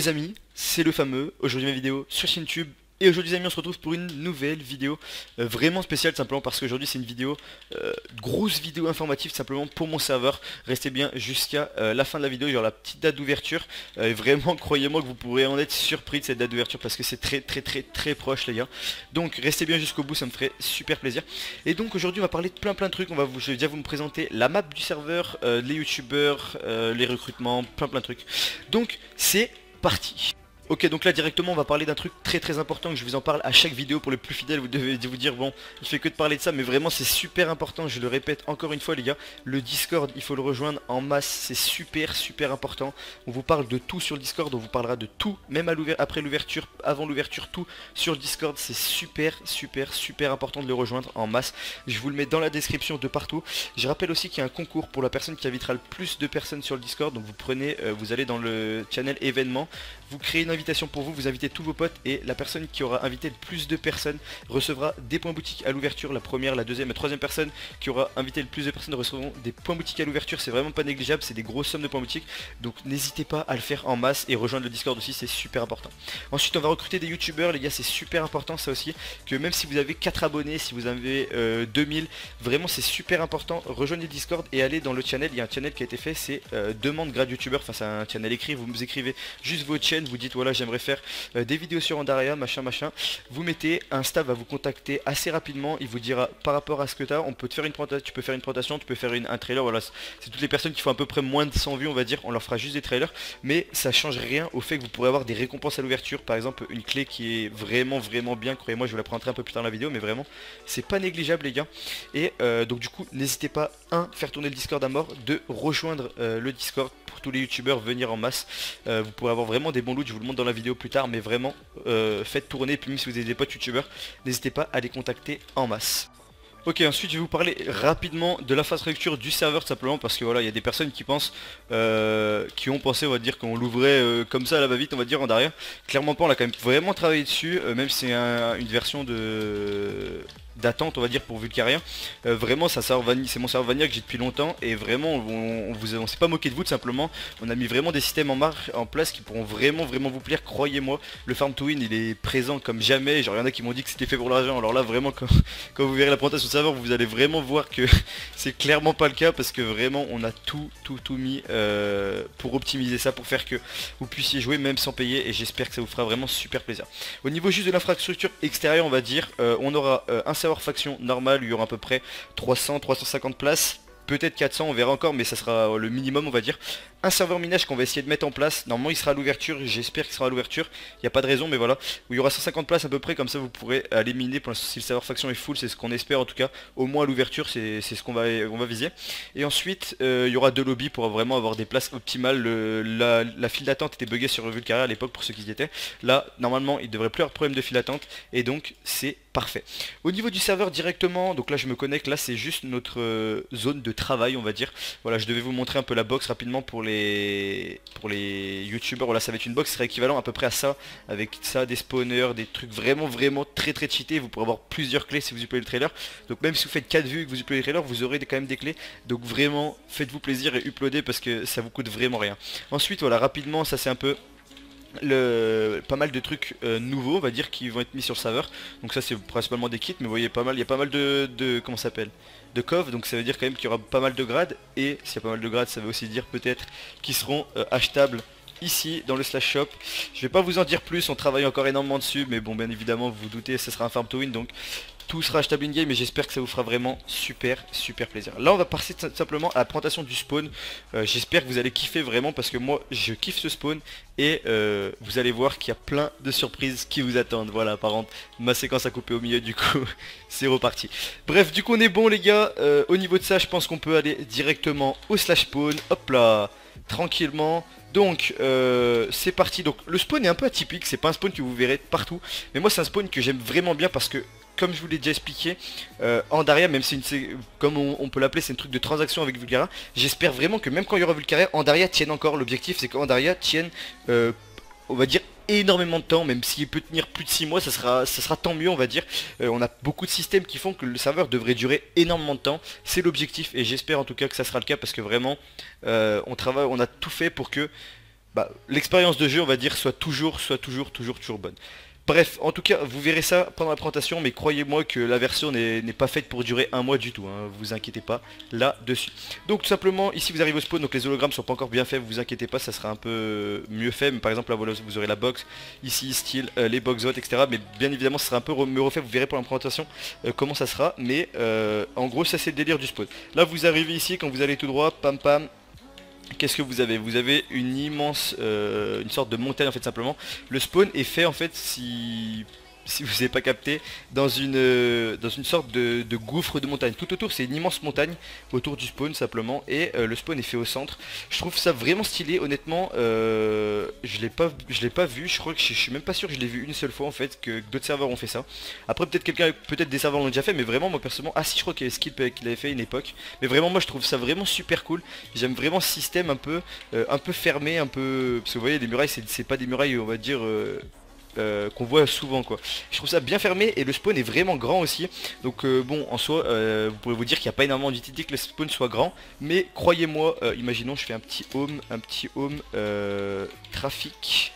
les amis, c'est le fameux, aujourd'hui ma vidéo sur chaîne YouTube. Et aujourd'hui les amis on se retrouve pour une nouvelle vidéo vraiment spéciale simplement parce qu'aujourd'hui c'est une vidéo, grosse vidéo informative simplement pour mon serveur. Restez bien jusqu'à la fin de la vidéo, il y aura la petite date d'ouverture. Et vraiment croyez-moi que vous pourrez en être surpris de cette date d'ouverture parce que c'est très proche les gars. Donc restez bien jusqu'au bout, ça me ferait super plaisir. Et donc aujourd'hui on va parler de plein de trucs, je vais déjà vous me présenter la map du serveur, les youtubeurs, les recrutements, plein de trucs. Donc c'est parti. Ok, donc là directement on va parler d'un truc très important, que je vous en parle à chaque vidéo. Pour les plus fidèles vous devez vous dire bon, il fait que de parler de ça, mais vraiment c'est super important, je le répète encore une fois les gars. Le Discord, il faut le rejoindre en masse, c'est super important. On vous parle de tout sur le Discord, on vous parlera de tout, même après l'ouverture, avant l'ouverture, tout sur le Discord. C'est super important de le rejoindre en masse. Je vous le mets dans la description de partout. Je rappelle aussi qu'il y a un concours pour la personne qui invitera le plus de personnes sur le Discord. Donc vous prenez, vous allez dans le channel événements, vous créez une invitation pour vous, vous invitez tous vos potes et la personne qui aura invité le plus de personnes recevra des points boutiques à l'ouverture. La première, la deuxième, la troisième personne qui aura invité le plus de personnes recevront des points boutiques à l'ouverture. C'est vraiment pas négligeable, c'est des grosses sommes de points boutiques. Donc n'hésitez pas à le faire en masse et rejoindre le Discord aussi, c'est super important. Ensuite on va recruter des youtubeurs les gars, c'est super important ça aussi, que même si vous avez 4 abonnés, si vous avez 2000, vraiment c'est super important. Rejoignez le Discord et allez dans le channel, il y a un channel qui a été fait, c'est demande grade youtubeur, enfin c'est un channel écrit, vous nous écrivez juste votre chaîne, vous dites voilà j'aimerais faire des vidéos sur Andaria, machin, vous mettez, Insta va vous contacter assez rapidement, il vous dira par rapport à ce que tu as, on peut te faire une présentation, tu peux faire une présentation, tu peux faire un trailer, voilà, c'est toutes les personnes qui font à peu près moins de 100 vues on va dire, on leur fera juste des trailers, mais ça change rien au fait que vous pourrez avoir des récompenses à l'ouverture, par exemple une clé qui est vraiment bien, croyez-moi je vous la présenterai un peu plus tard dans la vidéo, mais vraiment c'est pas négligeable les gars. Et donc du coup n'hésitez pas, faire tourner le Discord à mort, de rejoindre le Discord pour tous les youtubeurs, venir en masse, vous pourrez avoir vraiment des bons loots, je vous le montre dans la vidéo plus tard, mais vraiment faites tourner, puis même si vous avez des potes youtubeurs, n'hésitez pas à les contacter en masse. Ok, ensuite je vais vous parler rapidement de l'infrastructure du serveur, tout simplement parce que voilà, il y a des personnes qui pensent, qui ont pensé, on va dire, qu'on l'ouvrait comme ça à la va-vite, on va dire, en derrière. Clairement pas, on a quand même vraiment travaillé dessus, même si c'est une version d'attente on va dire pour Vulcaria. Vraiment ça c'est mon serveur Vanilla que j'ai depuis longtemps et vraiment on s'est pas moqué de vous tout simplement. On a mis vraiment des systèmes en place qui pourront vraiment vous plaire, croyez-moi. Le farm to win il est présent comme jamais, genre il y en a qui m'ont dit que c'était fait pour l'argent, alors là vraiment quand vous verrez la présentation du serveur vous allez vraiment voir que c'est clairement pas le cas parce que vraiment on a tout mis pour optimiser ça, pour faire que vous puissiez jouer même sans payer, et j'espère que ça vous fera vraiment super plaisir. Au niveau juste de l'infrastructure extérieure on va dire, on aura un serveur faction normal, il y aura à peu près 300-350 places, peut-être 400, on verra encore, mais ça sera le minimum on va dire. Un serveur minage qu'on va essayer de mettre en place, normalement il sera à l'ouverture, j'espère qu'il sera à l'ouverture, il n'y a pas de raison, mais voilà, où il y aura 150 places à peu près, comme ça vous pourrez aller miner. Pour l'instant si le serveur faction est full, c'est ce qu'on espère en tout cas, au moins à l'ouverture c'est ce qu'on va viser. Et ensuite il y aura 2 lobbies pour vraiment avoir des places optimales. La file d'attente était buggée sur Vulcaria à l'époque pour ceux qui y étaient, là normalement il devrait plus avoir de problème de file d'attente, et donc c'est parfait. Au niveau du serveur directement, donc là je me connecte, là c'est juste notre zone de travail on va dire. Voilà, je devais vous montrer un peu la box rapidement pour les youtubeurs. Voilà, ça va être une box qui serait équivalent à peu près à ça, avec ça, des spawners, des trucs vraiment très cheatés. Vous pourrez avoir plusieurs clés si vous uploadez le trailer, donc même si vous faites 4 vues et que vous uploadez le trailer, vous aurez quand même des clés, donc vraiment faites-vous plaisir et uploadez parce que ça vous coûte vraiment rien. Ensuite voilà, rapidement, ça c'est un peu pas mal de trucs nouveaux on va dire qui vont être mis sur le serveur. Donc ça c'est principalement des kits, mais vous voyez il y a pas mal de comment ça s'appelle, de coffres, donc ça veut dire quand même qu'il y aura pas mal de grades, et s'il y a pas mal de grades ça veut aussi dire peut-être qu'ils seront achetables ici dans le slash shop. Je vais pas vous en dire plus, on travaille encore énormément dessus, mais bon bien évidemment vous vous doutez ce sera un farm to win, donc tout sera achetable in game, mais j'espère que ça vous fera vraiment super plaisir. Là on va passer tout simplement à la présentation du spawn. J'espère que vous allez kiffer vraiment parce que moi je kiffe ce spawn, et vous allez voir qu'il y a plein de surprises qui vous attendent. Voilà, par contre ma séquence a coupé au milieu, du coup c'est reparti. Bref, du coup on est bon les gars, au niveau de ça je pense qu'on peut aller directement au slash spawn, hop là, tranquillement. Donc c'est parti. Donc le spawn est un peu atypique, c'est pas un spawn que vous verrez partout, mais moi c'est un spawn que j'aime vraiment bien parce que comme je vous l'ai déjà expliqué, Andaria, même si comme on peut l'appeler, c'est un truc de transaction avec Vulcaria. J'espère vraiment que même quand il y aura Vulcaria, Andaria tienne encore. L'objectif c'est qu'Andaria tienne, on va dire, énormément de temps, même s'il peut tenir plus de 6 mois, ça sera tant mieux on va dire. On a beaucoup de systèmes qui font que le serveur devrait durer énormément de temps, c'est l'objectif, et j'espère en tout cas que ça sera le cas parce que vraiment on a tout fait pour que l'expérience de jeu, on va dire, toujours bonne. Bref, en tout cas, vous verrez ça pendant la présentation, mais croyez-moi que la version n'est pas faite pour durer un mois du tout, hein, vous inquiétez pas là-dessus. Donc tout simplement, ici vous arrivez au spawn, donc les hologrammes sont pas encore bien faits, vous inquiétez pas, ça sera un peu mieux fait, mais par exemple là voilà, vous aurez la box, ici style, les box votes, etc. Mais bien évidemment, ça sera un peu mieux refait, vous verrez pour la présentation comment ça sera, mais en gros ça c'est le délire du spawn. Là vous arrivez ici, quand vous allez tout droit, pam pam. Qu'est-ce que vous avez? Vous avez une immense, une sorte de montagne en fait simplement. Le spawn est fait en fait si vous n'avez pas capté, dans une sorte de gouffre de montagne. Tout autour c'est une immense montagne autour du spawn simplement et le spawn est fait au centre. Je trouve ça vraiment stylé honnêtement. Je l'ai pas vu, je crois que je suis même pas sûr que je l'ai vu une seule fois en fait que d'autres serveurs ont fait ça. Après peut-être des serveurs l'ont déjà fait mais vraiment moi personnellement, ah si je crois qu'il y avait Skip qui l'avait fait à une époque. Mais vraiment moi je trouve ça vraiment super cool. J'aime vraiment ce système un peu fermé, un peu... Parce que vous voyez les murailles c'est pas des murailles on va dire... qu'on voit souvent quoi. Je trouve ça bien fermé et le spawn est vraiment grand aussi. Donc bon en soi vous pouvez vous dire qu'il n'y a pas énormément d'utilité que le spawn soit grand. Mais croyez-moi, imaginons je fais un petit home trafic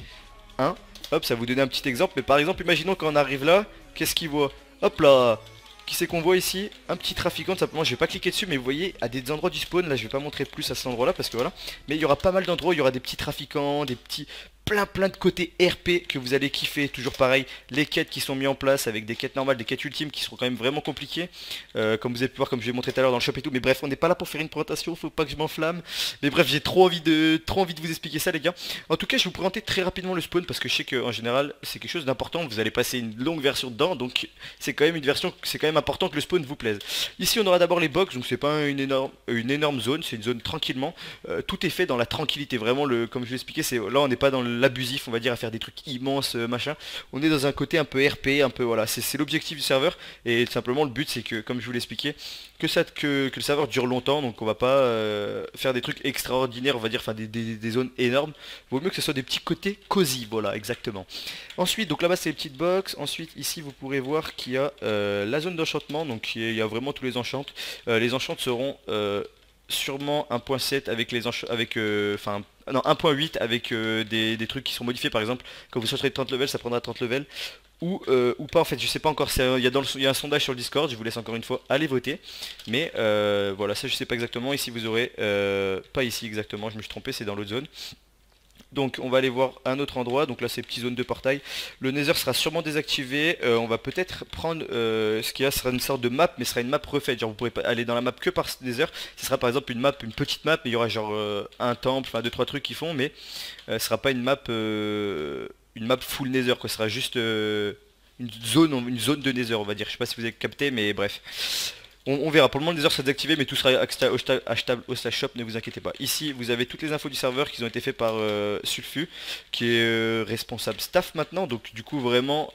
1. Hop ça vous donne un petit exemple. Mais par exemple imaginons quand on arrive là, qu'est-ce qu'il voit? Hop là. Qui c'est qu'on voit ici? Un petit trafiquant, simplement je vais pas cliquer dessus mais vous voyez à des endroits du spawn, là je vais pas montrer plus à cet endroit là parce que voilà. Mais il y aura pas mal d'endroits, il y aura des petits trafiquants, des petits plein de côtés RP que vous allez kiffer. Toujours pareil, les quêtes qui sont mis en place avec des quêtes normales, des quêtes ultimes qui seront quand même vraiment compliquées, comme vous avez pu voir, comme je vais montrer tout à l'heure dans le shop et tout. Mais bref, on n'est pas là pour faire une présentation, faut pas que je m'enflamme. Mais bref, j'ai trop envie de vous expliquer ça les gars. En tout cas je vais vous présenter très rapidement le spawn parce que je sais qu'en général c'est quelque chose d'important. Vous allez passer une longue version dedans, donc c'est quand même une version, c'est quand même important que le spawn vous plaise. Ici on aura d'abord les box, donc c'est pas une énorme zone, c'est une zone tranquillement. Tout est fait dans la tranquillité, vraiment comme je l'ai expliqué, c'est là on n'est pas dans l'abusif on va dire à faire des trucs immenses machin. On est dans un côté un peu RP, un peu voilà, c'est l'objectif du serveur et tout simplement le but c'est que comme je vous l'ai expliqué, que le serveur dure longtemps, donc on va pas faire des trucs extraordinaires, on va dire, enfin des zones énormes. Vaut mieux que ce soit des petits côtés cosy, voilà, exactement. Ensuite, donc là-bas c'est les petites box. Ensuite, ici vous pourrez voir qu'il y a la zone d'enchantement, donc il y a vraiment tous les enchantes. Les enchantes seront sûrement 1.7 avec les avec enfin non 1.8 avec des trucs qui sont modifiés par exemple quand vous sortirez de 30 levels ça prendra 30 levels ou pas en fait je sais pas encore, il y a un sondage sur le Discord, je vous laisse encore une fois aller voter mais voilà ça je sais pas exactement. Ici vous aurez pas ici exactement, je me suis trompé, c'est dans l'autre zone. Donc on va aller voir un autre endroit, donc là c'est petite zone de portail. Le Nether sera sûrement désactivé, on va peut-être prendre ce qu'il y a, sera une sorte de map, mais ce sera une map refaite, genre vous pourrez pas aller dans la map que par Nether. Ce sera par exemple une map, une petite map, mais il y aura genre un temple, enfin deux trois trucs qui font, mais ce sera pas une map full Nether quoi, ce sera juste une zone de Nether on va dire, je sais pas si vous avez capté mais bref. On verra, pour le moment les heures sera désactivé mais tout sera achetable au slash shop, ne vous inquiétez pas. Ici vous avez toutes les infos du serveur qui ont été faites par Sulfu qui est responsable staff maintenant, donc du coup vraiment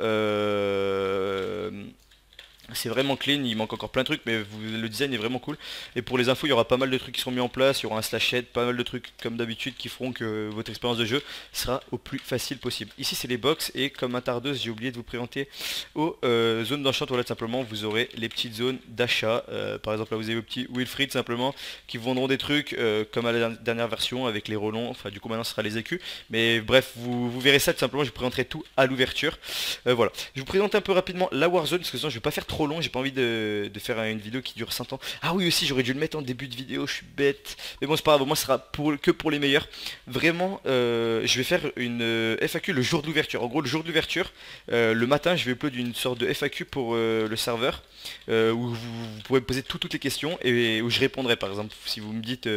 c'est vraiment clean, il manque encore plein de trucs mais le design est vraiment cool. Et pour les infos il y aura pas mal de trucs qui seront mis en place, il y aura un slash head, pas mal de trucs comme d'habitude qui feront que votre expérience de jeu sera au plus facile possible. Ici c'est les box et comme un tardeuse j'ai oublié de vous présenter aux zones d'enchant, voilà tout simplement vous aurez les petites zones d'achat. Par exemple là vous avez vos petits Wilfried simplement qui vous vendront des trucs comme à la dernière version avec les relons, enfin du coup maintenant ce sera les écus. Mais bref vous verrez ça tout simplement, je vous présenterai tout à l'ouverture. Voilà, je vous présente un peu rapidement la Warzone parce que sinon je vais pas faire trop long, j'ai pas envie de faire une vidéo qui dure 100 ans. Ah oui aussi j'aurais dû le mettre en début de vidéo, je suis bête. Mais bon c'est pas grave, moi ce sera que pour les meilleurs. Vraiment je vais faire une FAQ le jour de l'ouverture. En gros le jour de l'ouverture, le matin je vais upload une sorte de FAQ pour le serveur où vous pourrez me poser toutes les questions et où je répondrai par exemple si vous me dites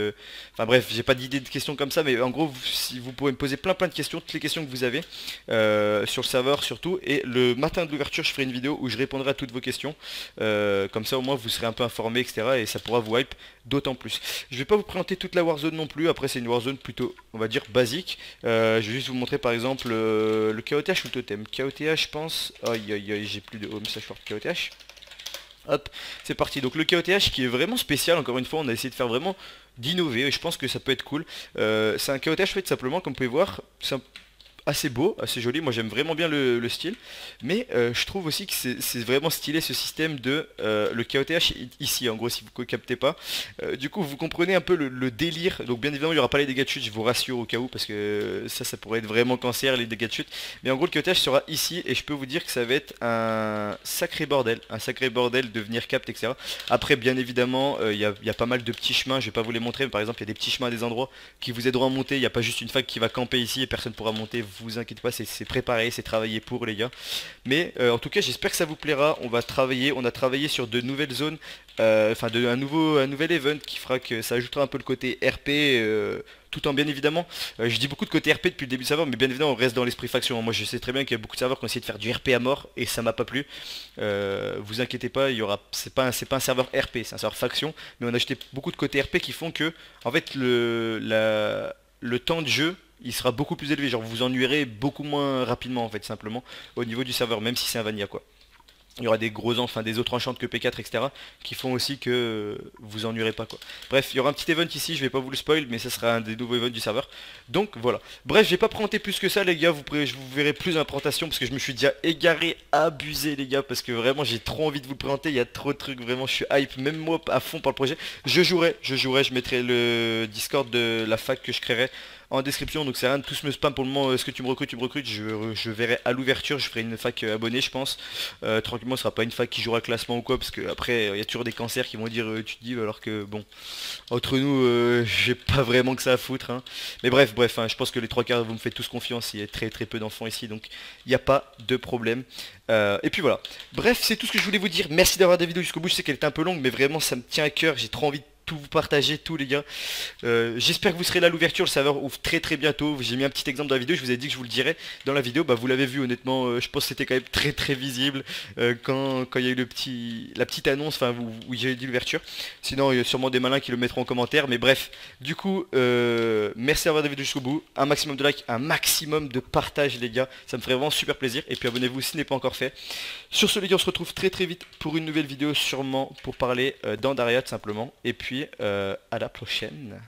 enfin bref j'ai pas d'idée de questions comme ça mais en gros si vous pourrez me poser plein de questions, toutes les questions que vous avez sur le serveur surtout, et le matin de l'ouverture je ferai une vidéo où je répondrai à toutes vos questions. Comme ça au moins vous serez un peu informé etc et ça pourra vous hype d'autant plus. Je vais pas vous présenter toute la Warzone non plus, après c'est une Warzone plutôt on va dire basique. Je vais juste vous montrer par exemple le KOTH ou le totem. KOTH je pense, aïe aïe aïe j'ai plus de home slash KOTH. Hop, c'est parti. Donc le KOTH qui est vraiment spécial, encore une fois on a essayé de faire vraiment d'innover et je pense que ça peut être cool. C'est un KOTH en fait simplement comme vous pouvez voir, assez beau, assez joli, moi j'aime vraiment bien le style, mais je trouve aussi que c'est vraiment stylé ce système de le KOTH ici, en gros si vous ne captez pas. Du coup vous comprenez un peu le délire, donc bien évidemment il n'y aura pas les dégâts de chute, je vous rassure au cas où, parce que ça pourrait être vraiment cancer les dégâts de chute, mais en gros le KOTH sera ici, et je peux vous dire que ça va être un sacré bordel de venir capte, etc. Après bien évidemment il y a pas mal de petits chemins, je vais pas vous les montrer, mais par exemple il y a des petits chemins à des endroits qui vous aideront à monter, il n'y a pas juste une fac qui va camper ici et personne pourra monter, vous inquiétez pas, c'est préparé, c'est travaillé pour les gars. Mais en tout cas j'espère que ça vous plaira, on a travaillé sur de nouvelles zones, enfin un nouvel event qui fera que ça ajoutera un peu le côté RP, tout en bien évidemment, je dis beaucoup de côté RP depuis le début du serveur, mais bien évidemment on reste dans l'esprit faction. Moi je sais très bien qu'il y a beaucoup de serveurs qui ont essayé de faire du RP à mort et ça m'a pas plu. Vous inquiétez pas, c'est pas un serveur RP, c'est un serveur faction, mais on a ajouté beaucoup de côté RP qui font que en fait le temps de jeu il sera beaucoup plus élevé, genre vous vous ennuierez beaucoup moins rapidement en fait simplement au niveau du serveur, même si c'est un vanilla quoi. Il y aura des gros enfin des autres enchantes que P4 etc qui font aussi que vous ennuierez pas quoi. Bref, il y aura un petit event ici, je vais pas vous le spoil, mais ça sera un des nouveaux events du serveur. Donc voilà. Bref, je vais pas présenter plus que ça les gars, je vous verrai plus dans la présentation parce que je me suis déjà égaré, abusé les gars, parce que vraiment j'ai trop envie de vous le présenter, il y a trop de trucs, vraiment je suis hype, même moi à fond par le projet. Je mettrai le Discord de la fac que je créerai en description, donc c'est rien de tous me spam pour le moment. Est-ce que tu me recrutes, je verrai à l'ouverture, je ferai une fac abonnée je pense. Tranquillement ce sera pas une fac qui jouera classement ou quoi, parce que après il y a toujours des cancers qui vont dire tu te dis, alors que bon, entre nous j'ai pas vraiment que ça à foutre hein. Mais bref, hein, je pense que les trois quarts vous me faites tous confiance, il y a très peu d'enfants ici, donc il n'y a pas de problème. Et puis voilà, bref c'est tout ce que je voulais vous dire, merci d'avoir des vidéos jusqu'au bout, je sais qu'elle est un peu longue mais vraiment ça me tient à cœur, j'ai trop envie de tout vous partager, tous les gars. J'espère que vous serez là à l'ouverture, le serveur ouvre très bientôt. J'ai mis un petit exemple dans la vidéo, je vous ai dit que je vous le dirais dans la vidéo, bah vous l'avez vu honnêtement, je pense que c'était quand même très visible quand il y a eu la petite annonce, enfin où j'ai dit l'ouverture. Sinon il y a sûrement des malins qui le mettront en commentaire, mais bref, du coup merci d'avoir des vidéos jusqu'au bout, un maximum de likes, un maximum de partage les gars, ça me ferait vraiment super plaisir, et puis abonnez-vous si ce n'est pas encore fait. Sur ce les gars, on se retrouve très vite pour une nouvelle vidéo, sûrement pour parler d'Andariat simplement, et puis à la prochaine.